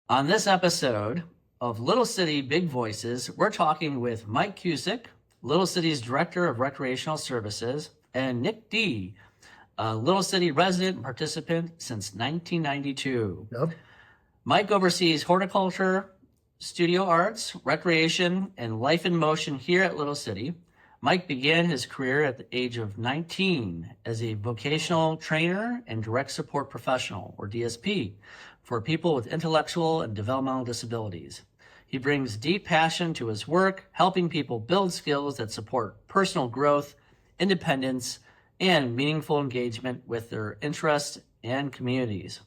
On this episode of Little City Big Voices, we're talking with Mike Cusick, Little City's Director of Recreational Services, and Nick D., a Little City resident and participant since 1992. Yep. Mike oversees horticulture, studio arts, recreation, and life in motion here at Little City. Mike began his career at the age of 19 as a vocational trainer and direct support professional, or DSP, for people with intellectual and developmental disabilities. He brings deep passion to his work, helping people build skills that support personal growth, independence, and meaningful engagement with their interests and communities.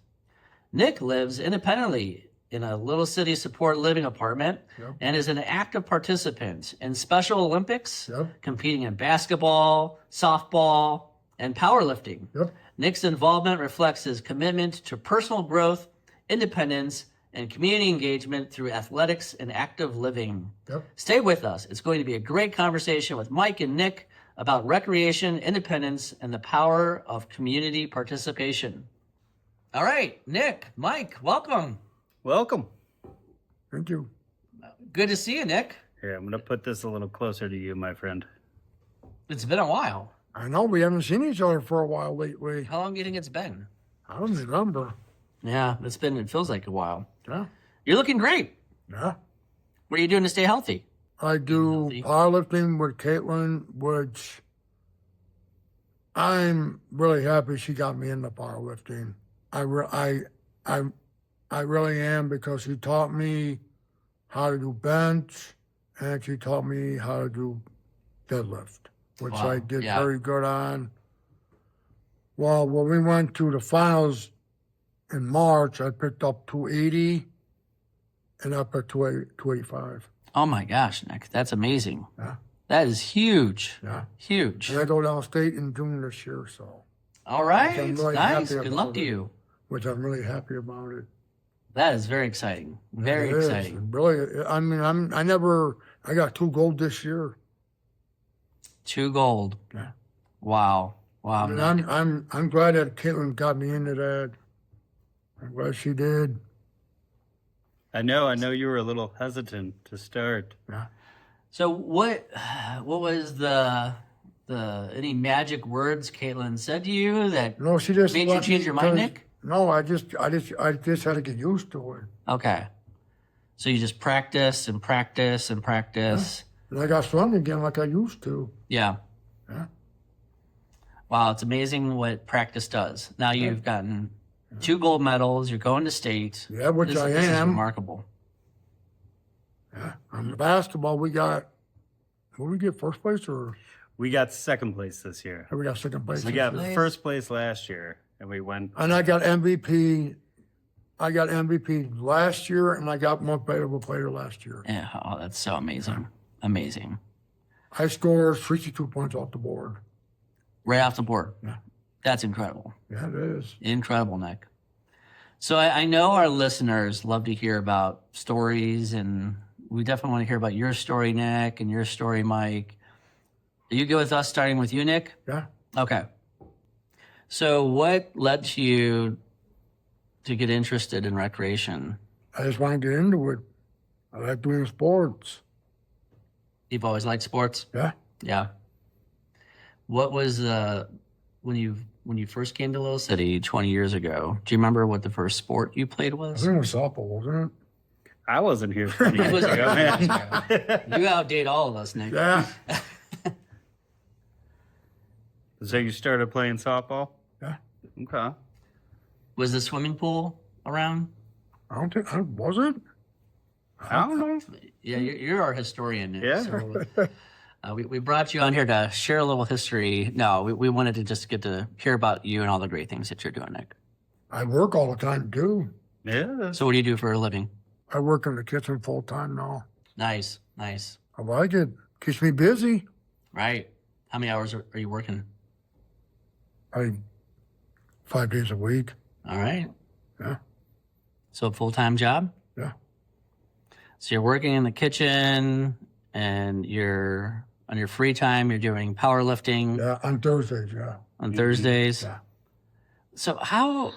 Nick lives independently in a Little City support living apartment and is an active participant in Special Olympics, competing in basketball, softball, and powerlifting. Nick's involvement reflects his commitment to personal growth, independence, and community engagement through athletics and active living. Stay with us. It's going to be a great conversation with Mike and Nick about recreation, independence, and the power of community participation. All right, Nick, Mike, welcome. Welcome. Thank you. Good to see you, Nick. Here, I'm going to put this a little closer to you, my friend. It's been a while. I know we haven't seen each other for a while lately. How long do you think it's been? I don't remember. Yeah, it feels like a while. Yeah. You're looking great. Yeah. What are you doing to stay healthy? I do powerlifting with Caitlin, which I'm really happy she got me into powerlifting. I really am, because she taught me how to do bench and she taught me how to do deadlift, which I did very good on. Well, when we went to the finals in March, I picked up 280 and up at 285. Oh my gosh, Nick, that's amazing. Yeah. That is huge. Yeah. Huge. And I go downstate in June this year, so. All right. Really Nice. happy Good luck about to it. you. Which I'm really happy about it. That is very exciting. Very It is. exciting. Really, I mean, I got 2 gold this year. 2 gold. Yeah. Wow. Wow. I mean, I'm glad that Caitlin got me into that. I'm glad she did. I know you were a little hesitant to start. Yeah. So what was the any magic words Caitlin said to you that No, she just made you let change me- your mind, 'cause- Nick? No, I just had to get used to it. Okay. So you just practice and practice and practice. And I got strong again like I used to. Yeah. Yeah. Wow, it's amazing what practice does. Now you've gotten 2 gold medals. You're going to state. Yeah, which I This is am. remarkable. Yeah. On the basketball, what we get, first place or We got second place this year. we got second place? We this got year? first place last year, and we went. And I got MVP. I got MVP last year, and I got most valuable player last year. Yeah. Oh, that's so amazing. Amazing. I scored 62 points off the board. Right off the board. Yeah. That's incredible. Yeah, it is. Incredible, Nick. So I know our listeners love to hear about stories, and we definitely want to hear about your story, Nick, and your story, Mike. Are you good with us starting with you, Nick? Yeah. Okay. So what led to you to get interested in recreation? I just want to get into it. I like doing sports. You've always liked sports? Yeah. Yeah. What was when you first came to Little City 20 years ago? Do you remember what the first sport you played I was? think it was softball, wasn't I wasn't here 20 years was- ago, man. You outdate all of us, Nick. it? Yeah. So you started playing softball? Yeah. Okay. Was the swimming pool around? Was it? I don't know. Yeah, you're our historian, Nick. Yeah. So, we brought you on here to share a little history. No, we wanted to just get to hear about you and all the great things that you're doing, Nick. I work all the time, too. Yeah. So what do you do for a living? I work in the kitchen full time now. Nice, nice. I like it. Keeps me busy. Right. How many hours are you working? 5 days a week. All right. Yeah. So a full-time job? Yeah. So you're working in the kitchen and you're on your free time, you're doing powerlifting Yeah, on Thursdays, yeah. on Thursdays. Yeah. So how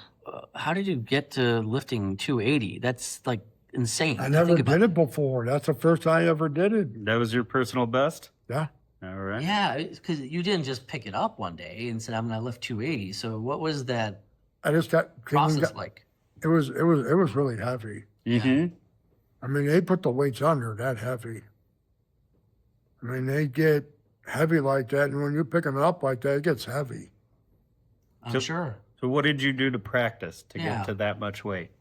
how did you get to lifting 280? That's like insane. I never did it before. That's the first time I ever did it. That was your personal best? Yeah. All right. Yeah, because you didn't just pick it up one day and said, I'm going to lift 280. So what was that I just got process like? It was really heavy. Mm-hmm. I mean, they put the weights on there that heavy. I mean, they get heavy like that, and when you pick them up like that, it gets heavy. I'm sure. So what did you do to practice to Yeah. get to that much weight?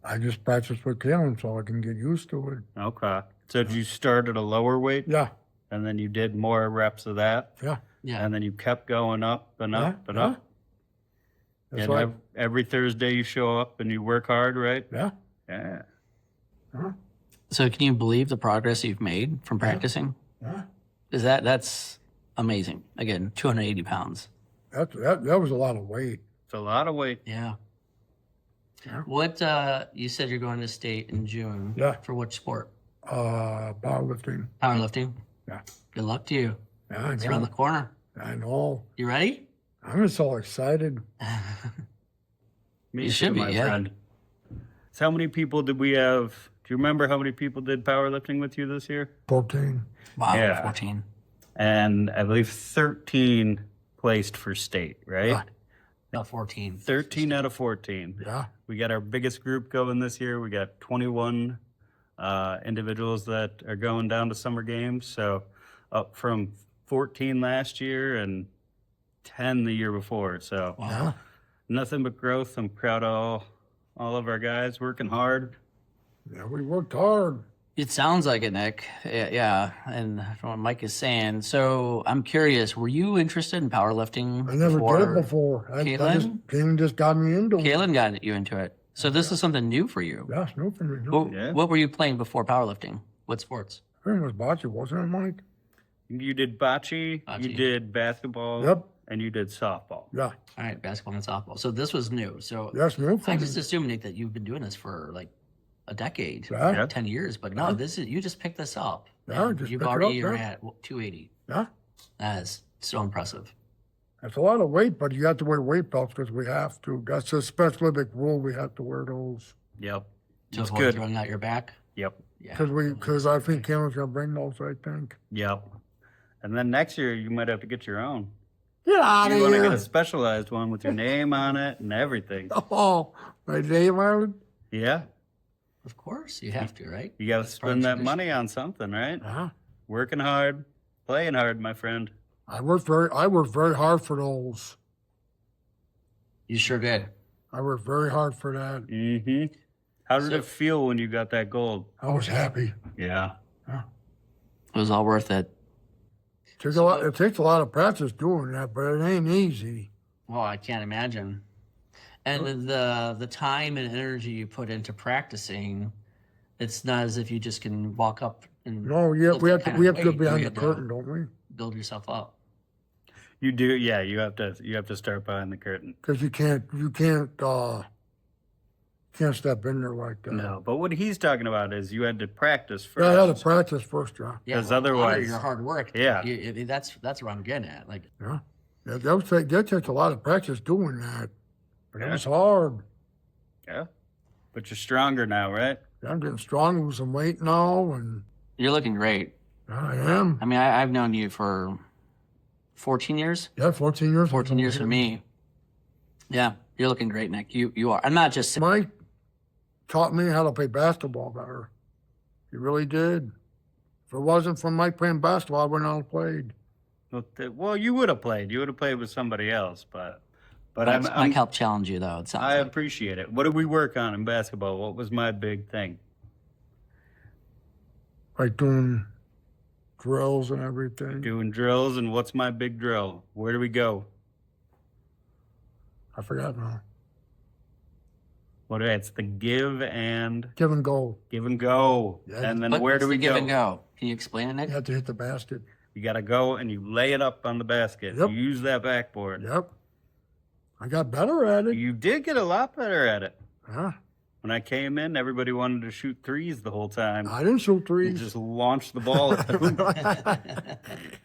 I just practice with Kalen so I can get used to it. Okay. So did you start at a lower weight? Yeah, And then you did more reps of that? yeah. Yeah. And then you kept going up and up and yeah. up? That's And right. every Thursday you show up and you work hard, right? Yeah. Yeah. So can you believe the progress you've made from practicing? Yeah. Is that's amazing. Again, 280 pounds. That was a lot of weight. It's a lot of weight. Yeah. Yeah. What, you said you're going to state in June. Yeah. For which sport? Powerlifting. Powerlifting? Yeah. Good luck to you. Yeah, I It's around the know. corner. I know. You ready? I'm just so excited. Me You too, should be, my yeah. friend. So how many people did we have? Do you remember how many people did powerlifting with you this year? 14. Wow, Yeah. 14. And I believe 13 placed for state, right? Yeah. No, 14. 13 out of 14. Yeah. We got our biggest group going this year. We got 21 individuals that are going down to summer games. So up from 14 last year and 10 the year before. So Wow. Yeah. nothing nothing but growth. I'm proud of all of our guys working hard. Yeah, we worked hard. It sounds like it, Nick. Yeah. And from what Mike is saying. So I'm curious, were you interested in powerlifting? I never did it before. Caitlin? Caitlin just got me into it. Caitlin got you into it. So this is something new for you. Yeah, it's new for me. No. Yeah. What were you playing before powerlifting? What sports? I think it was bocce, wasn't it, Mike? You did bocce, you Bocce. did basketball, Yep. and you did softball. Yeah. All right, basketball and softball. So this was new. So That's new for I me. just assumed, Nick, that you've been doing this for like a decade, Yeah. Yeah. 10 years. But no, this is you just picked this up. Yeah, and just you've pick it already up, are yeah. at 280. Yeah. That is so impressive. That's a lot of weight, but you have to wear weight belts because we have to. That's a special Olympic rule. We have to wear those. Yep. To It's avoid good. throwing out your back. Yep. Yeah. Because I think Cameron's going to bring those, I think. Yep. And then next year you might have to get your own. Get out You of want to here. get a specialized one with your name on it and everything. Oh, my name on it? Yeah. Of course, you have to, right? You got to That's part of spend that tradition. money on something, right? Yeah. Working hard, playing hard, my friend. I worked very hard for those. You sure did. I worked very hard for that. Mm-hmm. How did So- it feel when you got that gold? I was happy. Yeah. It was all worth it. It takes a lot of practice doing that, but it ain't easy. Well, I can't imagine. And the time and energy you put into practicing, it's not as if you just can walk up and No, yeah, lift we that have to kind we of have to weight. be behind You the have to curtain, don't we? build yourself up. You do, yeah. You have to start behind the curtain. Because you can't step in there like that. No, but what he's talking about is you had to practice first. Yeah, I had to practice first, John. Yeah, 'Cause well, otherwise- honor your hard work. Yeah. That's what I'm getting at. Like, Yeah, that takes a lot of practice doing that. But it Yeah. was hard. Yeah. But you're stronger now, right? I'm getting strong, losing weight now, and you're looking great. I am. I mean, I've known you for 14 years. Yeah, 14 years. 14 years for me. Yeah, you're looking great, Nick. You are. I'm not just. Mike taught me how to play basketball better. He really did. If it wasn't for Mike playing basketball, I wouldn't have played. Well, you would have played. You would have played with somebody else, but Mike helped challenge you, though. It sounds I like. appreciate it. What did we work on in basketball? What was my big thing? Like doing drills and everything. Doing drills, and what's my big drill? Where do we go? I forgot now. It's the give and Give and go. go. Yeah. And then But where what's do we the give go? and go? Can you explain it, Nick? You have to hit the basket. You got to go and you lay it up on the basket. Yep. You use that backboard. Yep. I got better at it. You did get a lot better at it. Huh? When I came in, everybody wanted to shoot threes the whole time. I didn't shoot You threes. just launched the ball at them.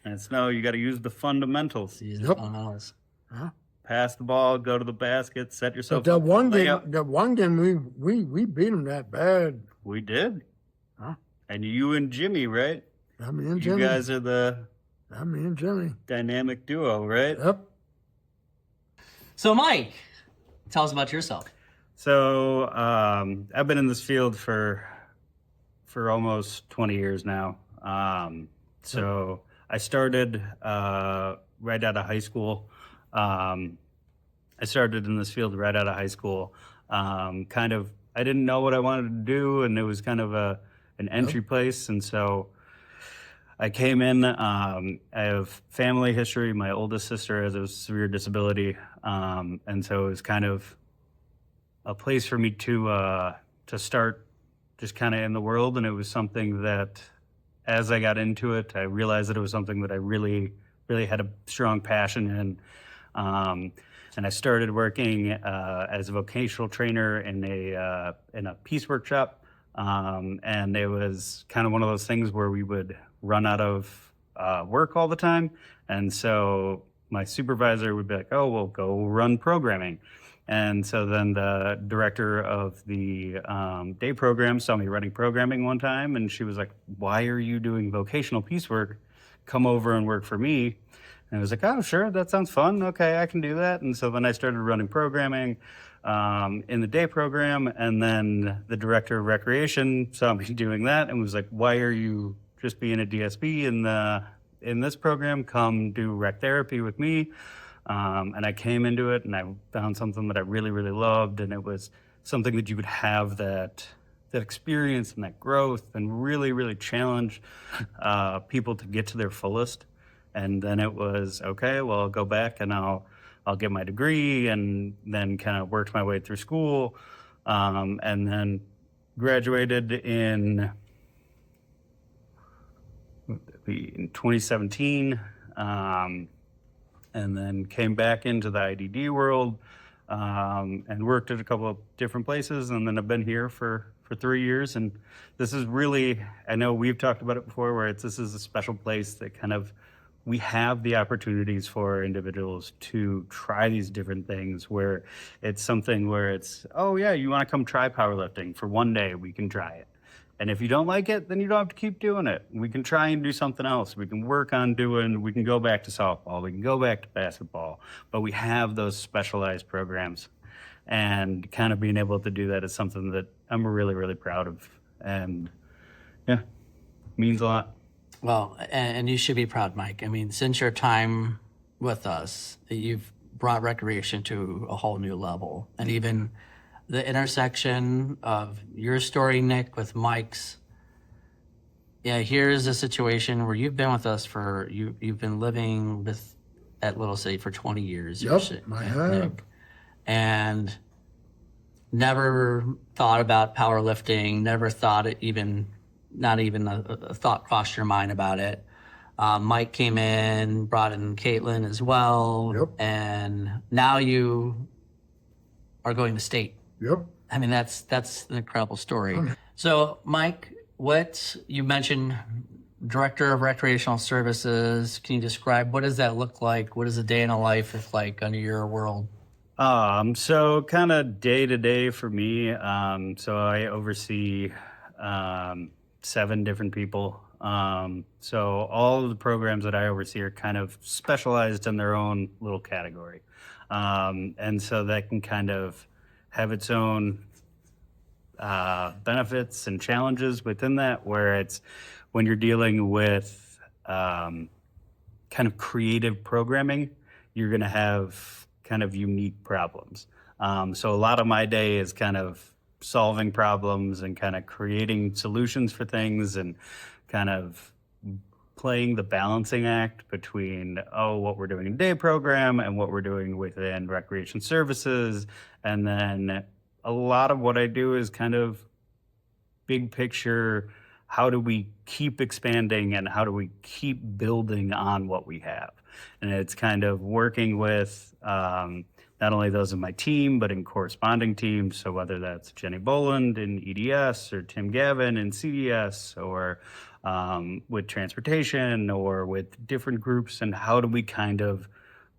And it's no, you got to use the fundamentals. Use the Yep. fundamentals. Huh? pass the ball, go to the basket, set yourself But up. that one game we beat them that bad. We did. Huh? And you and Jimmy, right? Me and You Jimmy. guys are the Me and Jimmy. dynamic duo, right? Yep. So, Mike, tell us about yourself. So I've been in this field for almost 20 years now. So I started right out of high school. I started in this field right out of high school. I didn't know what I wanted to do, and it was kind of an entry place. And so I came in. I have family history. My oldest sister has a severe disability, and so it was kind of a place for me to start just kind of in the world. And it was something that, as I got into it, I realized that it was something that I really, really had a strong passion in. And I started working as a vocational trainer in a peace workshop. And it was kind of one of those things where we would run out of work all the time. And so my supervisor would be like, oh, well, go run programming. And so then the director of the day program saw me running programming one time, and she was like, why are you doing vocational piecework? Come over and work for me. And I was like, oh, sure, that sounds fun. Okay, I can do that. And so then I started running programming in the day program, and then the director of recreation saw me doing that and was like, why are you just being a DSP in this program? Come do rec therapy with me. And I came into it, and I found something that I really, really loved, and it was something that you could have that experience and that growth and really, really challenge people to get to their fullest. And then it was, okay, well, I'll go back and I'll get my degree, and then kind of worked my way through school, and then graduated in 2017. And then came back into the IDD world, and worked at a couple of different places. And then I've been here for 3 years. And this is really, I know we've talked about it before, where this is a special place that kind of, we have the opportunities for individuals to try these different things, where it's something where it's, oh yeah, you want to come try powerlifting for one day, we can try it. And if you don't like it, then you don't have to keep doing it. We can try and do something else. We can work on we can go back to softball. We can go back to basketball. But we have those specialized programs. And kind of being able to do that is something that I'm really, really proud of. And yeah, means a lot. Well, and you should be proud, Mike. I mean, since your time with us, you've brought recreation to a whole new level. And even the intersection of your story, Nick, with Mike's. Yeah, here's a situation where you've been with us you've been living at Little City for 20 years. Yep, I have. Nick, and never thought about powerlifting, never thought it not even a thought crossed your mind about it. Mike came in, brought in Caitlin as well. Yep. And now you are going to state. Yep. I mean, that's an incredible story. So, Mike, what you mentioned, Director of Recreational Services, can you describe what does that look like? What does a day in a life look like under your world? So kind of day to day for me. So I oversee 7 different people. So all of the programs that I oversee are kind of specialized in their own little category. And so that can kind of have its own benefits and challenges within that, where it's when you're dealing with kind of creative programming, you're going to have kind of unique problems. So a lot of my day is kind of solving problems and kind of creating solutions for things, and kind of playing the balancing act between, what we're doing in day program and what we're doing within recreation services. And then a lot of what I do is kind of big picture, how do we keep expanding and how do we keep building on what we have? And it's kind of working with not only those in my team, but in corresponding teams. So whether that's Jenny Boland in EDS or Tim Gavin in CDS, or with transportation or with different groups, and how do we kind of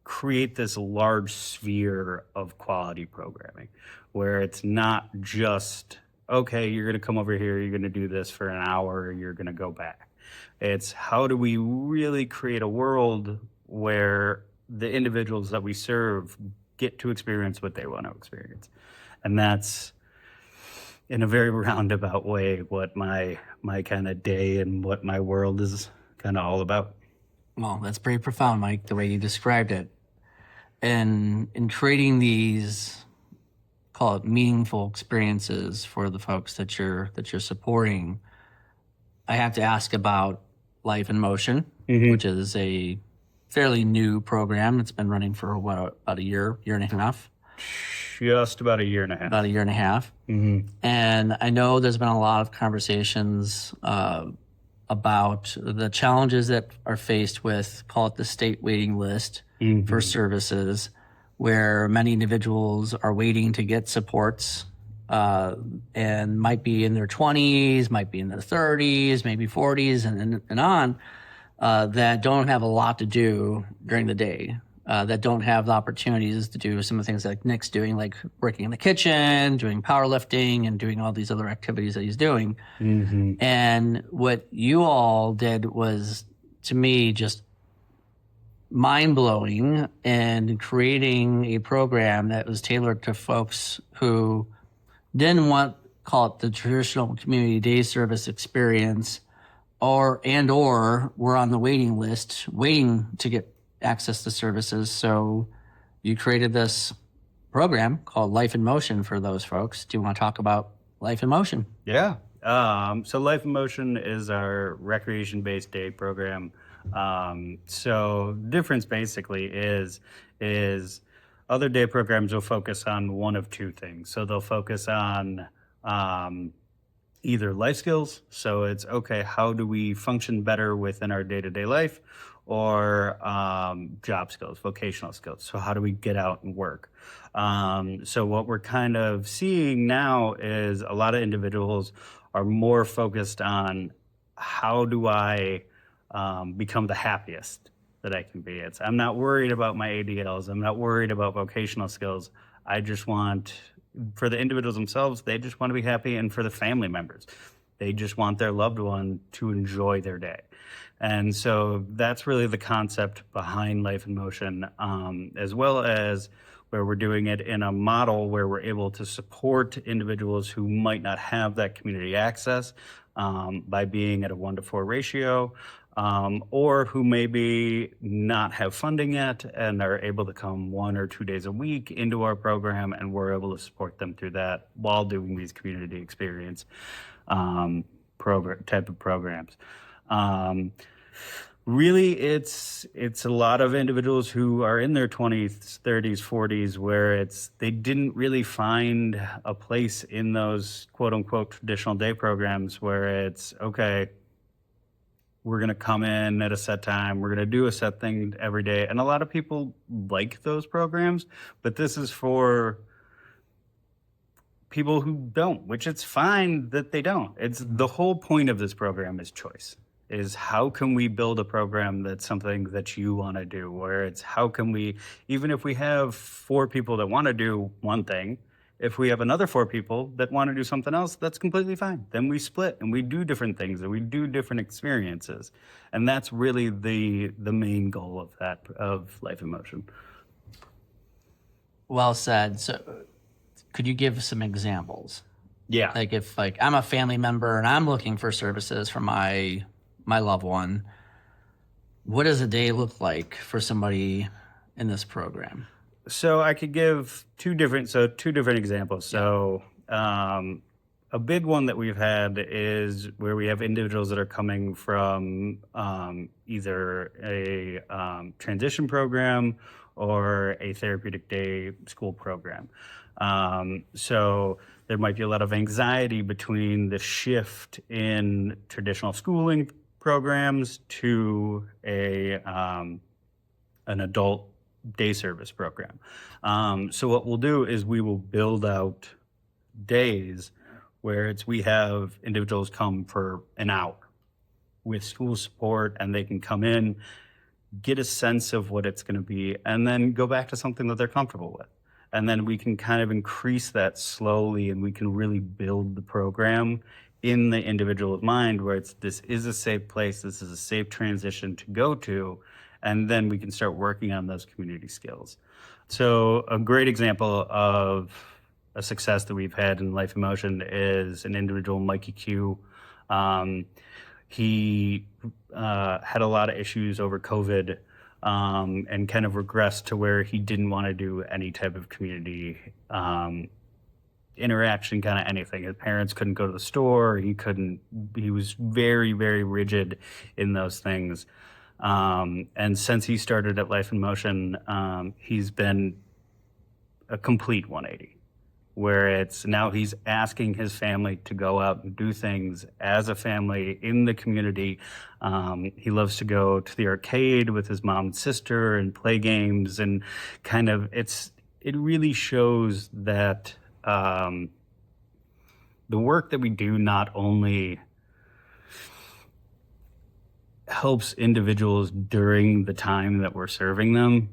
create this large sphere of quality programming where it's not just, okay, you're going to come over here, you're going to do this for an hour, you're going to go back. It's how do we really create a world where the individuals that we serve get to experience what they want to experience. And that's, in a very roundabout way, what my kind of day and what my world is kind of all about. Well, that's pretty profound, Mike, the way you described it. And in creating these, call it meaningful experiences for the folks that you're supporting, I have to ask about Life in Motion, which is a fairly new program. It's been running for about a year and a half. Just about a year and a half. About a year and a half. And I know there's been a lot of conversations about the challenges that are faced with, call it the state waiting list for services, where many individuals are waiting to get supports and might be in their 20s, might be in their 30s, maybe 40s and on, that don't have a lot to do during the day, that don't have the opportunities to do some of the things like Nick's doing, like working in the kitchen, doing powerlifting, and doing all these other activities that he's doing. And what you all did was, to me, just mind-blowing, and creating a program that was tailored to folks who didn't want, call it the traditional community day service experience, or were on the waiting list, waiting to get access to services. So you created this program called Life in Motion for those folks. Do you want to talk about Life in Motion? Yeah. So Life in Motion is our recreation-based day program. So difference basically is other day programs will focus on one of two things. So they'll focus on either life skills. So it's, okay, how do we function better within our day-to-day life? Or job skills, vocational skills. So how do we get out and work? So what we're kind of seeing now is a lot of individuals are more focused on, how do I become the happiest that I can be? I'm not worried about my ADLs. I'm not worried about vocational skills. I just want, for the individuals themselves, they just want to be happy. And for the family members, they just want their loved one to enjoy their day. And so that's really the concept behind Life in Motion, as well as where we're doing it in a model where we're able to support individuals who might not have that community access by being at a 1-to-4 ratio, or who maybe not have funding yet and are able to come 1 or 2 days a week into our program, and we're able to support them through that while doing these community experience type of programs. Really, it's a lot of individuals who are in their 20s, 30s, 40s, where they didn't really find a place in those quote unquote traditional day programs, where it's, okay, we're going to come in at a set time, we're going to do a set thing every day. And a lot of people like those programs, but this is for people who don't, which it's fine that they don't. It's the whole point of this program is choice. Is how can we build a program that's something that you want to do, where it's, how can we, even if we have 4 people that want to do one thing, if we have another 4 people that want to do something else, that's completely fine. Then we split and we do different things and we do different experiences. And that's really the main goal of of Life in Motion. Well said. So could you give some examples? Yeah. Like if I'm a family member and I'm looking for services for my loved one, what does a day look like for somebody in this program? So I could give two different examples. So a big one that we've had is where we have individuals that are coming from either a transition program or a therapeutic day school program. So there might be a lot of anxiety between the shift in traditional schooling programs to an adult day service program. So what we'll do is we will build out days where we have individuals come for an hour with school support, and they can come in get a sense of what it's going to be, and then go back to something that they're comfortable with. And then we can kind of increase that slowly, and we can really build the program in the individual's mind where this is a safe place, this is a safe transition to go to, and then we can start working on those community skills. So a great example of a success that we've had in Life in Motion is an individual, Mikey Q. He had a lot of issues over COVID, and kind of regressed to where he didn't want to do any type of community interaction, kind of anything. His parents couldn't go to the store. He was very, very rigid in those things. And since he started at Life in Motion, he's been a complete 180, where it's now he's asking his family to go out and do things as a family in the community. He loves to go to the arcade with his mom and sister and play games, and kind of it really shows that the work that we do not only helps individuals during the time that we're serving them,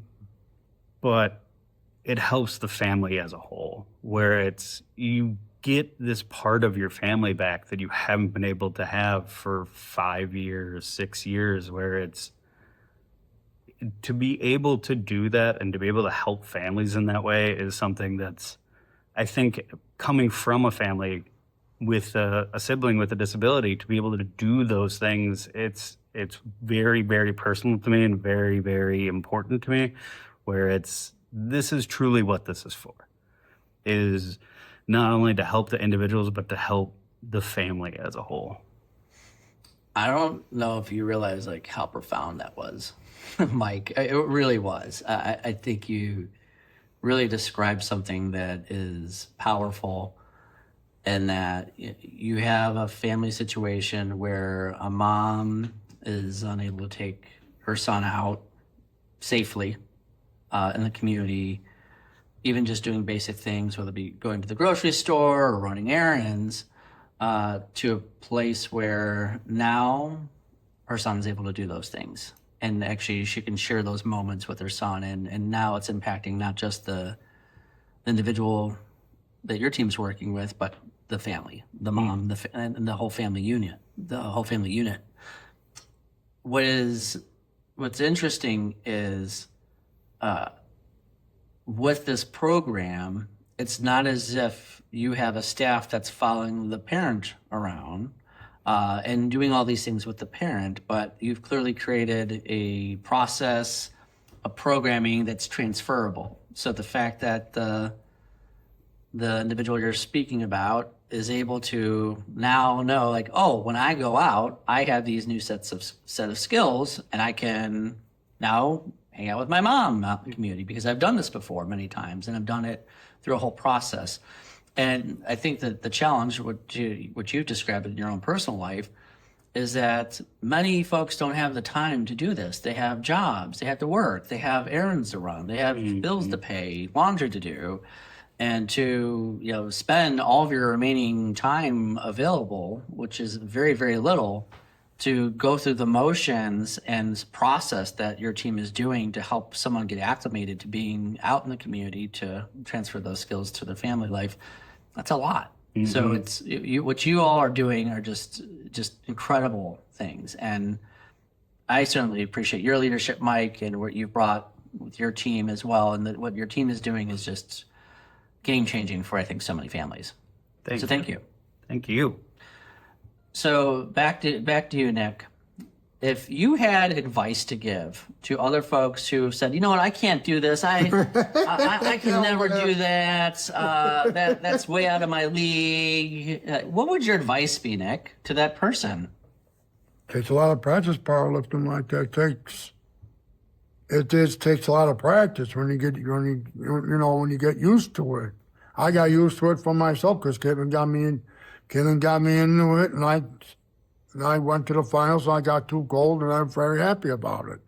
but it helps the family as a whole, where you get this part of your family back that you haven't been able to have for 5 years, 6 years, where to be able to do that and to be able to help families in that way is something that's, I think, coming from a family with a sibling with a disability, to be able to do those things, it's very, very personal to me and very, very important to me, where this is truly what this is for, is not only to help the individuals, but to help the family as a whole. I don't know if you realize like how profound that was, Mike. It really was. I think you really described something that is powerful, and that you have a family situation where a mom is unable to take her son out safely in the community, even just doing basic things, whether it be going to the grocery store or running errands, to a place where now her son is able to do those things. And actually she can share those moments with her son. And now it's impacting not just the individual that your team's working with, but the family, the mom, and the whole family unit, What's interesting is, with this program, it's not as if you have a staff that's following the parent around and doing all these things with the parent, but you've clearly created a process, a programming that's transferable. So the fact that the individual you're speaking about is able to now know, like, oh, when I go out, I have these new set of skills, and I can now hang out with my mom out in the community because I've done this before many times, and I've done it through a whole process. And I think that the challenge, what you've described in your own personal life, is that many folks don't have the time to do this. They have jobs, they have to work, they have errands to run, they have bills to pay, laundry to do. And to spend all of your remaining time available, which is very, very little, to go through the motions and process that your team is doing to help someone get acclimated to being out in the community, to transfer those skills to their family life, that's a lot. Mm-hmm. So it's what you all are doing are just incredible things. And I certainly appreciate your leadership, Mike, and what you've brought with your team as well. And what your team is doing is just game-changing for, I think, so many families. Thank you. Thank you. So back to you, Nick. If you had advice to give to other folks who said, you know what, I can't do this. I can never do that. That's way out of my league. What would your advice be, Nick, to that person? Takes a lot of practice, powerlifting like that. It takes a lot of practice when you get used to it. I got used to it for myself because Caitlin got me into it, and I went to the finals, and I got 2 gold, and I'm very happy about it.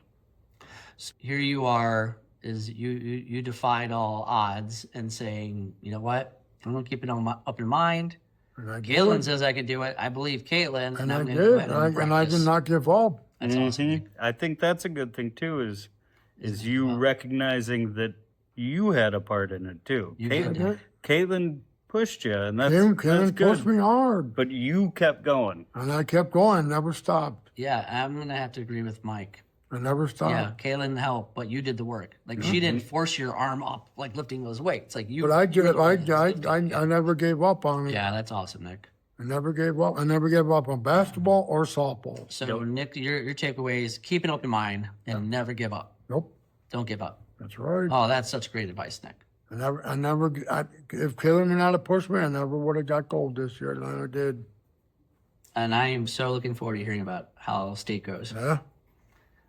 So here you are, you defied all odds and saying, you know what, I'm gonna keep it up in mind. Caitlin says I can do it. I believe Caitlin, and I did. I did not give up. That's awesome. I think that's a good thing too. Is you recognizing that you had a part in it too. You did, Nick. Caitlin pushed you, and that's Caitlin good. pushed me hard. But you kept going. And I kept going, never stopped. Yeah, I'm going to have to agree with Mike. I never stopped. Yeah, Kaylin helped, but you did the work. Like she didn't force your arm up, like lifting those weights. Like you. But I did it. I never gave up on it. Yeah, that's awesome, Nick. I never gave up. I never gave up on basketball or softball. So Nick, your takeaway is keep an open mind and never give up. Nope. Don't give up. That's right. Oh, that's such great advice, Nick. If Kaylin didn't have to push me, I never would have got gold this year. And I did. And I am so looking forward to hearing about how state goes. Yeah.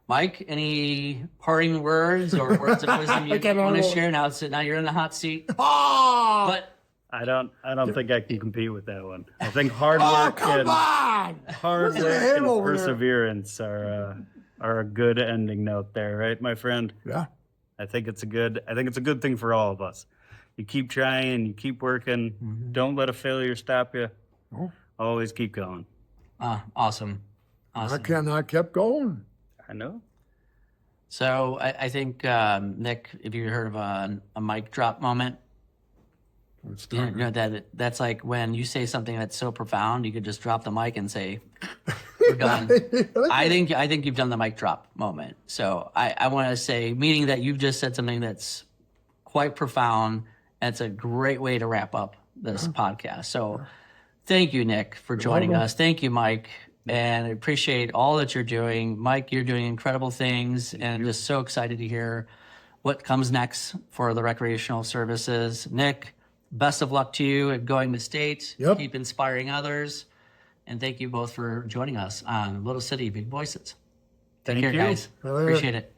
Mike, any parting words or words of wisdom you want to share? Now you're in the hot seat. Oh! But I don't think I can compete with that one. I think hard work and perseverance are a good ending note there, right, my friend? Yeah. I think it's a good thing for all of us. You keep trying, you keep working. Mm-hmm. Don't let a failure stop you. Oh. Always keep going. awesome. I kept going. I know. So I think, Nick, if you heard of a mic drop moment, you know that's like when you say something that's so profound, you could just drop the mic and say, we're done. I think you've done the mic drop moment. So I want to say, meaning that you've just said something that's quite profound. And it's a great way to wrap up this podcast. So thank you, Nick, for joining us. Thank you, Mike. And I appreciate all that you're doing. Mike, you're doing incredible things, and I'm just so excited to hear what comes next for the recreational services. Nick, best of luck to you at going to state. Yep. Keep inspiring others. And thank you both for joining us on Little City Big Voices. Take care, guys. Later. Appreciate it.